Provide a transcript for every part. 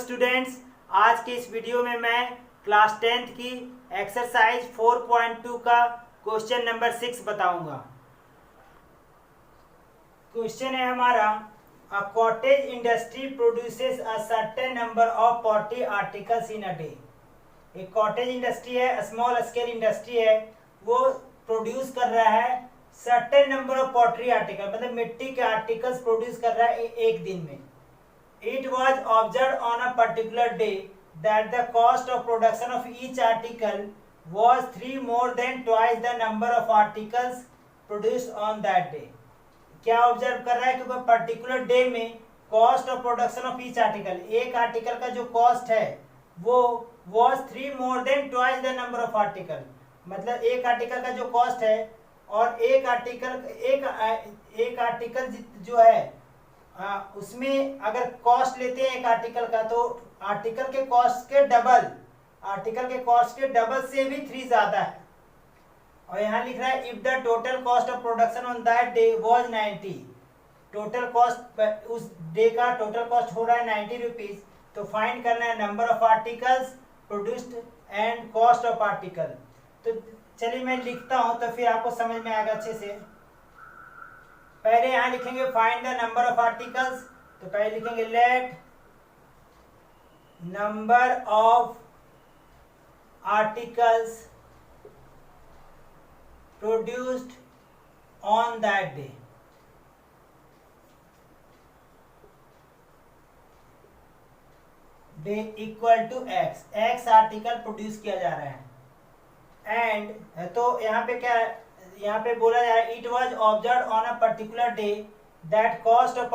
Students, आज के इस वीडियो में मैं क्लास 10th की एक्सरसाइज 4.2 का क्वेश्चन नंबर 6 बताऊंगा। क्वेश्चन है हमारा, a cottage industry produces a certain number of pottery articles in a day. एक कॉटेज इंडस्ट्री है, स्मॉल स्केल इंडस्ट्री है, वो प्रोड्यूस कर रहा है certain number of pottery article, मतलब मिट्टी के आर्टिकल्स प्रोड्यूस कर रहा है एक दिन में। It was observed on a particular day that the cost of production of each article was 3 more than twice the number of articles produced on that day. क्या ऑब्जर्व कर रहा है कि पर्टिकुलर डे में cost of production of each article, एक article का जो cost है वो was 3 more than twice the number of article, मतलब एक आर्टिकल का जो कॉस्ट है और एक आर्टिकल जो है उसमें अगर कॉस्ट लेते हैं एक आर्टिकल का, तो आर्टिकल के कॉस्ट के डबल से भी 3 ज्यादा है। और यहाँ लिख रहा है if the total cost of production on that day was 90, total cost उस डे का टोटल कॉस्ट हो रहा है 90 रुपीज, तो फाइंड करना है number of articles produced and cost of article. तो चलिए मैं लिखता हूं तो फिर आपको समझ में आएगा अच्छे से। पहले यहां लिखेंगे find the number of articles, तो पहले लिखेंगे let number of articles produced on that day equal to x article produce किया जा रहा है। एंड तो यहाँ पे क्या, यहाँ पे बोला जा रहा है it was observe on a particular day that cost of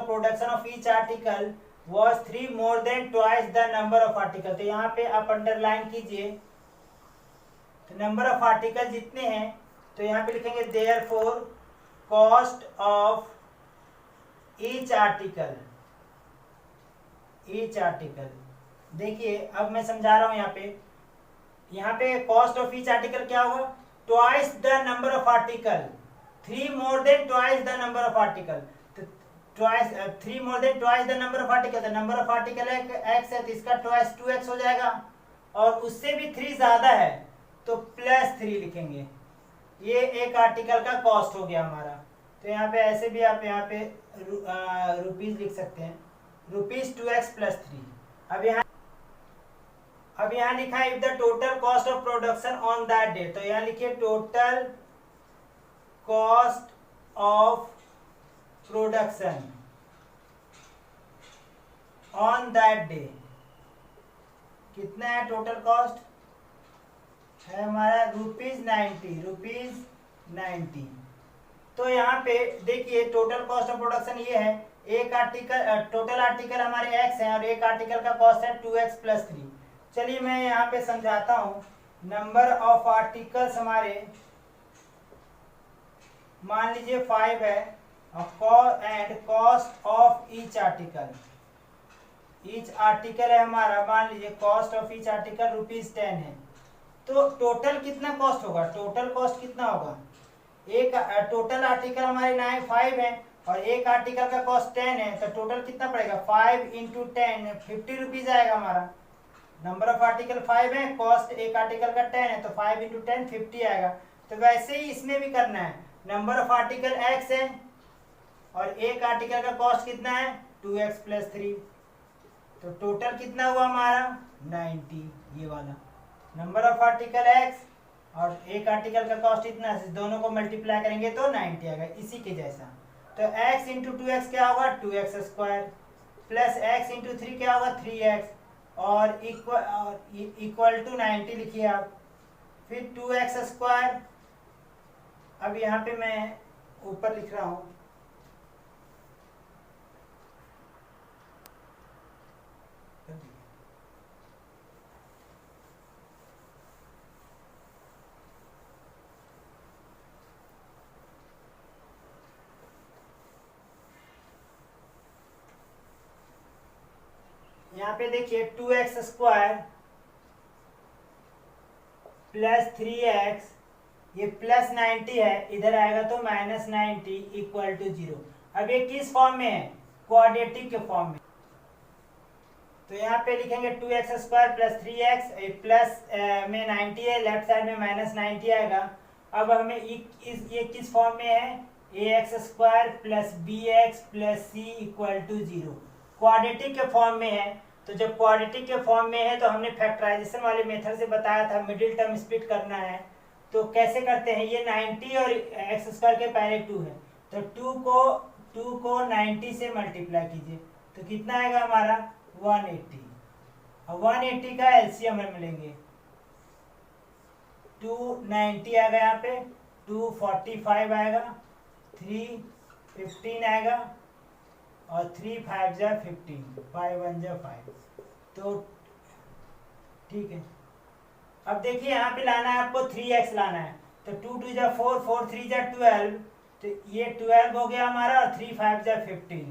production of each article was 3 more than twice the number of article. तो यहाँ पे आप अंडरलाइन कीजिए, तो नंबर ऑफ आर्टिकल जितने हैं तो यहाँ पे लिखेंगे therefore cost of each article. देखिए अब मैं समझा रहा हूं, यहाँ पे कॉस्ट ऑफ ईच आर्टिकल क्या होगा, twice the number of article, 3 more than twice the number of article. तो 3 more than twice the number of article, तो नंबर ऑफ आर्टिकल एक्स है तो इसका ट्वाइस 2x हो जाएगा, और उससे भी 3 ज्यादा है तो +3 लिखेंगे। ये एक आर्टिकल का कॉस्ट हो गया हमारा। तो यहाँ पे ऐसे भी आप यहाँ पे रुपीज लिख सकते हैं, रुपीज 2x + 3। अब यहाँ लिखा है if the total cost of production on that day, तो यहाँ लिखिए total cost of production on that day, कितना है टोटल कॉस्ट है हमारा रुपीज 90। तो यहाँ पे देखिए टोटल कॉस्ट ऑफ प्रोडक्शन ये है, एक आर्टिकल टोटल आर्टिकल हमारे x है और एक आर्टिकल का कॉस्ट है 2x + 3। चलिए मैं यहाँ पे समझाता हूँ। नंबर ऑफ आर्टिकल्स हमारे मान लीजिए 5 है, and cost of each article है हमारा, मान लीजिए cost of each article rupees 10 है। तो टोटल कितना कॉस्ट होगा, टोटल कॉस्ट कितना होगा, एक टोटल आर्टिकल हमारे 5 है और एक आर्टिकल का कॉस्ट 10 है, तो टोटल कितना पड़ेगा 5 × 10 50 रुपीज आएगा हमारा। नंबर ऑफ आर्टिकल 5 है, कॉस्ट एक आर्टिकल का 10 है, तो 5 × 10 50 आएगा। तो वैसे ही इसमें भी करना है, नंबर ऑफ आर्टिकल x है और एक आर्टिकल का कॉस्ट कितना है 2x + 3, तो टोटल कितना हुआ हमारा 90। ये वाला नंबर ऑफ आर्टिकल x और एक आर्टिकल का कॉस्ट इतना, दोनों को मल्टीप्लाई करेंगे तो 90 आएगा, इसी के जैसा। तो x × 2x क्या होगा 2x² प्लस x × 3 क्या होगा 3x और इक्वल टू 90 लिखिए आप, फिर 2x²। अब यहाँ पे मैं ऊपर लिख रहा हूँ, यहाँ पे देखिए 2x² + 3x, ये +90 है, इधर आएगा तो -90 = 0। अब ये किस फॉर्म में है, क्वाड्रेटिक के फॉर्म में। तो यहाँ पे लिखेंगे 2x² प्लस 3x प्लस में 90 है, लेफ्ट साइड में माइनस 90 आएगा। अब हमें ये किस फॉर्म में है, ax² plus bx plus c equal to 0, quadratic के फॉर्म में है। तो जब क्वाड्रेटिक के फॉर्म में है तो हमने फैक्टराइजेशन वाले मेथड से बताया था मिडिल टर्म स्प्लिट करना है। तो कैसे करते हैं, ये 90 और x² के पहले 2 है, तो 2 को 90 से मल्टीप्लाई कीजिए तो कितना आएगा हमारा 180। और 180 का एलसीएम हम लेंगे, 290 आएगा, यहाँ पे 245 आएगा, 315 आएगा और 3 5 जा 15, 5 1 जा 5। तो ठीक है, अब देखिए यहाँ पे लाना है आपको 3x लाना है, तो 2 2 जा 4, 4 3 जा 12, तो ये 12 हो गया हमारा और 3 5 जा 15,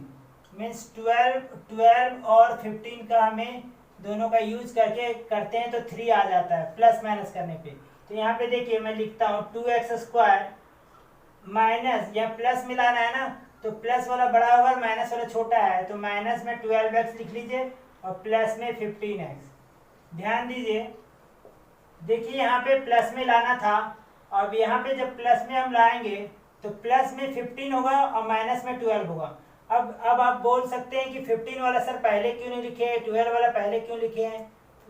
मीन्स 12 और 15 का हमें दोनों का यूज करके करते हैं तो 3 आ जाता है प्लस माइनस करने पे। तो यहाँ पे देखिए मैं लिखता हूँ 2x² माइनस, या प्लस मिलाना है ना, तो प्लस वाला बड़ा होगा और माइनस वाला छोटा है, तो माइनस में 12x लिख लीजिए और प्लस में 15x। ध्यान दीजिए, देखिए यहाँ पे प्लस में लाना था, अब यहाँ पे जब प्लस में हम लाएंगे तो प्लस में 15 होगा और माइनस में 12 होगा। अब आप बोल सकते हैं कि 15 वाला सर पहले क्यों नहीं लिखे, 12 वाला पहले क्यों लिखे हैं,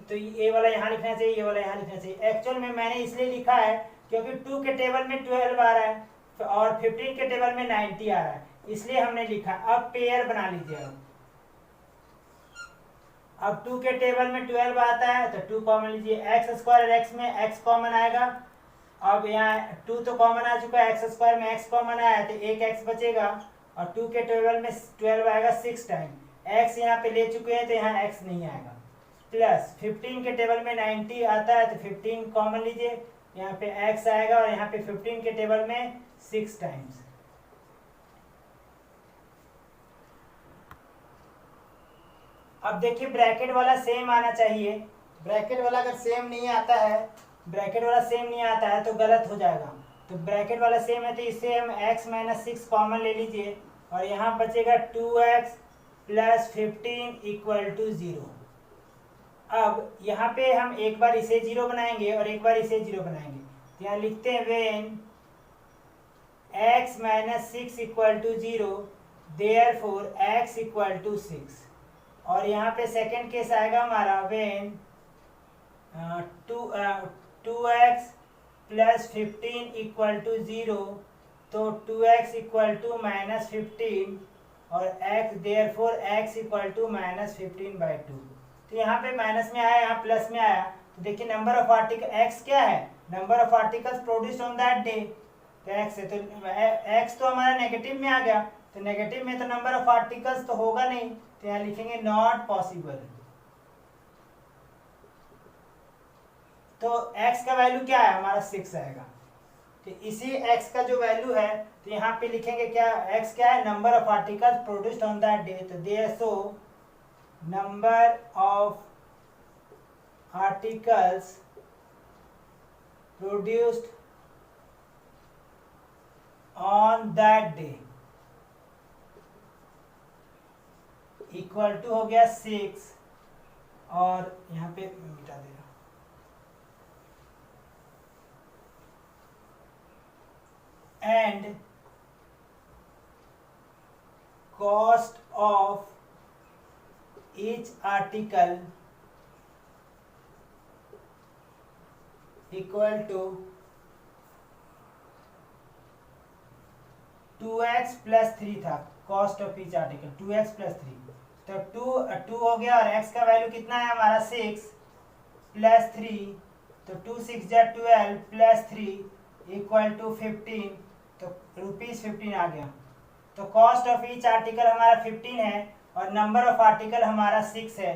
तो ये वाला यहाँ लिखना चाहिए, ये वाला यहाँ लिखना चाहिए। एक्चुअल में मैंने इसलिए लिखा है क्योंकि 2 के टेबल में 12 आ रहा है और 15 के टेबल में 90 आ रहा है, इसलिए हमने लिखा। अब पेयर बना लीजिए, अब 2 के टेबल में 12 आता है तो 2 कॉमन लीजिए, x² और x में x कॉमन आएगा। अब यहाँ 2 तो कॉमन आ चुका है, x² में x कॉमन आया तो एक x बचेगा और 2 के टेबल में 12 आएगा 6 टाइम, x यहाँ पे ले चुके हैं तो यहाँ x नहीं आएगा। प्लस 15 के टेबल में 90 आता है तो 15 कॉमन लीजिए, यहाँ पे x आएगा और यहाँ पे 15 के टेबल में 6 टाइम्स। अब देखिए ब्रैकेट वाला सेम आना चाहिए, ब्रैकेट वाला अगर सेम नहीं आता है, ब्रैकेट वाला सेम नहीं आता है तो गलत हो जाएगा। तो ब्रैकेट वाला सेम है तो इससे हम x - 6 कॉमन ले लीजिए और यहाँ बचेगा 2x प्लस 15 इक्वल टू 0। अब यहाँ पे हम एक बार इसे 0 बनाएंगे और एक बार इसे 0 बनाएंगे, तो यहाँ लिखते हैं when x - 6 equal to 0 therefore x equal to 6। और यहाँ पे सेकेंड केस आएगा हमारा when 2x plus 15 equal to 0, तो 2x इक्वल टू -15 और x therefore x equal to -15/2। तो यहाँ पे माइनस में आया, यहाँ प्लस में आया, तो देखिए नंबर ऑफ आर्टिकल x क्या है, number of articles produced on that day, तो x है, तो x तो हमारा नेगेटिव में आ गया, तो नेगेटिव में तो नंबर ऑफ आर्टिकल्स तो होगा नहीं, तो यहाँ लिखेंगे नॉट पॉसिबल। तो x का वैल्यू क्या है हमारा 6 आएगा, तो इसी x का जो वैल्यू है तो यहाँ पे लिखेंगे क्या, x क्या है, number of articles produced on that day, तो there so number of articles produced on that day equal to हो गया 6, और यहाँ पे मिटा दे रहा, and cost of each article equal to 2x plus 3 था, cost of each article 2x plus 3, तो 2 हो गया और x का वैल्यू कितना है हमारा 6 प्लस 3, तो 2 6 जा 12 प्लस 3 इक्वल टू 15, तो ₹15 आ गया। तो कॉस्ट ऑफ ईच आर्टिकल हमारा 15 है और नंबर ऑफ आर्टिकल हमारा 6 है,